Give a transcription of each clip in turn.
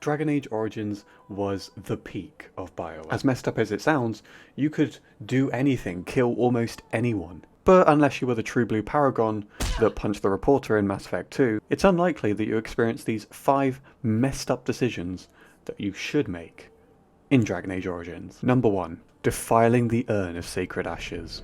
Dragon Age Origins was the peak of Bioware. As messed up as it sounds, you could do anything, kill almost anyone. But unless you were the true blue paragon that punched the reporter in Mass Effect 2, it's unlikely that you experience these 5 messed up decisions that you should make in Dragon Age Origins. Number 1. Defiling the urn of sacred ashes.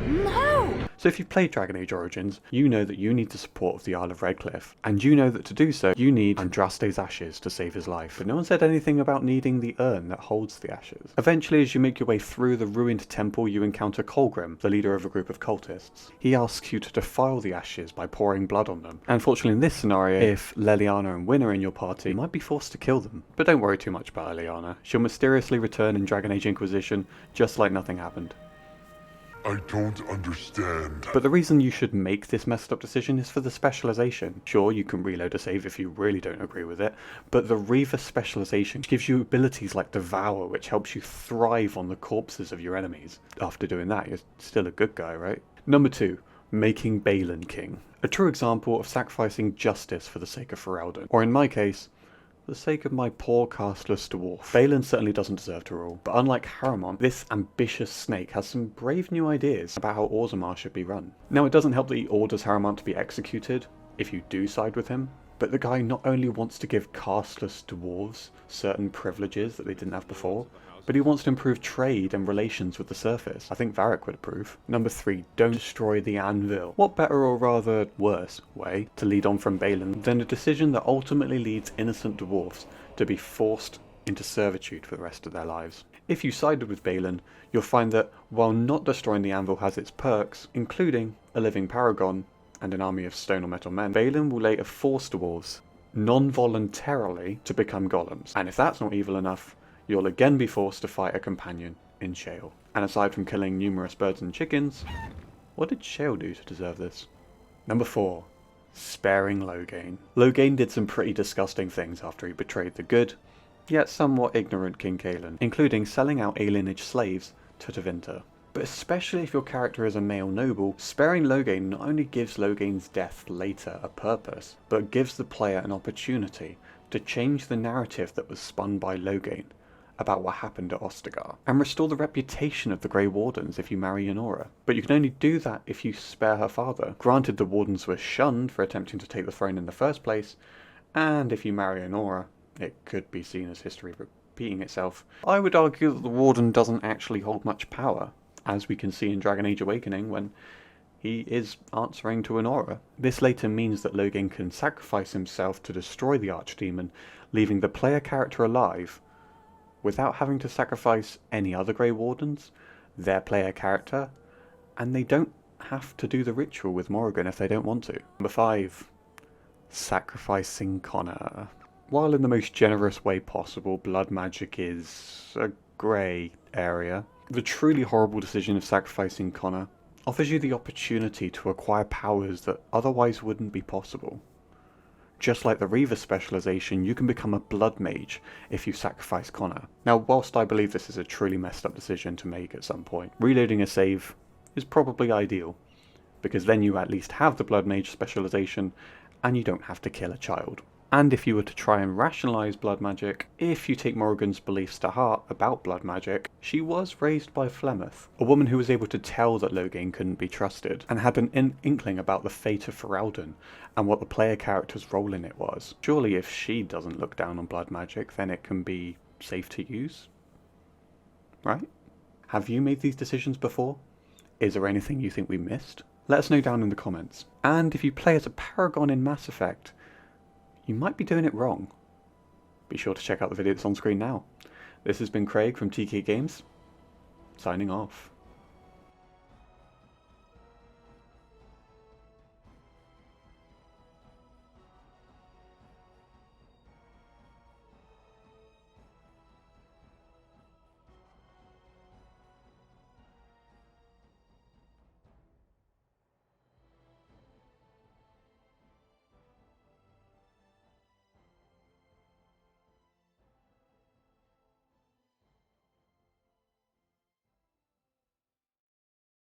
No! So if you've played Dragon Age Origins, you know that you need the support of the Isle of Redcliffe, and you know that to do so, you need Andraste's ashes to save his life. But no one said anything about needing the urn that holds the ashes. Eventually, as you make your way through the ruined temple, you encounter Colgrim, the leader of a group of cultists. He asks you to defile the ashes by pouring blood on them. And unfortunately in this scenario, if Leliana and Wynn are in your party, you might be forced to kill them. But don't worry too much about Leliana. She'll mysteriously return in Dragon Age Inquisition, just like nothing happened. I don't understand. But the reason you should make this messed up decision is for the specialization. Sure, you can reload a save if you really don't agree with it, but the Reaver specialization gives you abilities like Devour, which helps you thrive on the corpses of your enemies. After doing that, you're still a good guy, right? Number 2. Making Balin king. A true example of sacrificing justice for the sake of Ferelden. Or in my case, for the sake of my poor castless dwarf. Balin certainly doesn't deserve to rule, but unlike Harriman, this ambitious snake has some brave new ideas about how Orzammar should be run. Now, it doesn't help that he orders Harriman to be executed if you do side with him, but the guy not only wants to give castless dwarves certain privileges that they didn't have before, but he wants to improve trade and relations with the surface. I think Varric would approve. Number 3, don't destroy the anvil. What better, or rather worse, way to lead on from Balin than a decision that ultimately leads innocent dwarves to be forced into servitude for the rest of their lives? If you sided with Balin, you'll find that while not destroying the anvil has its perks, including a living paragon and an army of stone or metal men, Balin will later force dwarves, non-voluntarily, to become golems. And if that's not evil enough, you'll again be forced to fight a companion in Shale. And aside from killing numerous birds and chickens, what did Shale do to deserve this? Number 4. Sparing Loghain. Loghain did some pretty disgusting things after he betrayed the good, yet somewhat ignorant King Cailan, including selling out alienage slaves to Tevinter. But especially if your character is a male noble, sparing Loghain not only gives Loghain's death later a purpose, but gives the player an opportunity to change the narrative that was spun by Loghain about what happened at Ostagar, and restore the reputation of the Grey Wardens if you marry Yenora. But you can only do that if you spare her father. Granted, the Wardens were shunned for attempting to take the throne in the first place, and if you marry Yenora, it could be seen as history repeating itself. I would argue that the Warden doesn't actually hold much power, as we can see in Dragon Age Awakening when he is answering to Yenora. This later means that Loghain can sacrifice himself to destroy the Archdemon, leaving the player character alive, without having to sacrifice any other Grey Wardens, their player character, and they don't have to do the ritual with Morrigan if they don't want to. Number 5. Sacrificing Connor. While in the most generous way possible, blood magic is a grey area, the truly horrible decision of sacrificing Connor offers you the opportunity to acquire powers that otherwise wouldn't be possible. Just like the Reaver specialization, you can become a blood mage if you sacrifice Connor. Now, whilst I believe this is a truly messed up decision to make at some point, reloading a save is probably ideal, because then you at least have the blood mage specialization and you don't have to kill a child. And if you were to try and rationalize blood magic, if you take Morrigan's beliefs to heart about blood magic, she was raised by Flemeth, a woman who was able to tell that Loghain couldn't be trusted, and had an inkling about the fate of Ferelden and what the player character's role in it was. Surely if she doesn't look down on blood magic, then it can be safe to use? Right? Have you made these decisions before? Is there anything you think we missed? Let us know down in the comments. And if you play as a paragon in Mass Effect, you might be doing it wrong. Be sure to check out the video that's on screen now. This has been Craig from TK Games, signing off.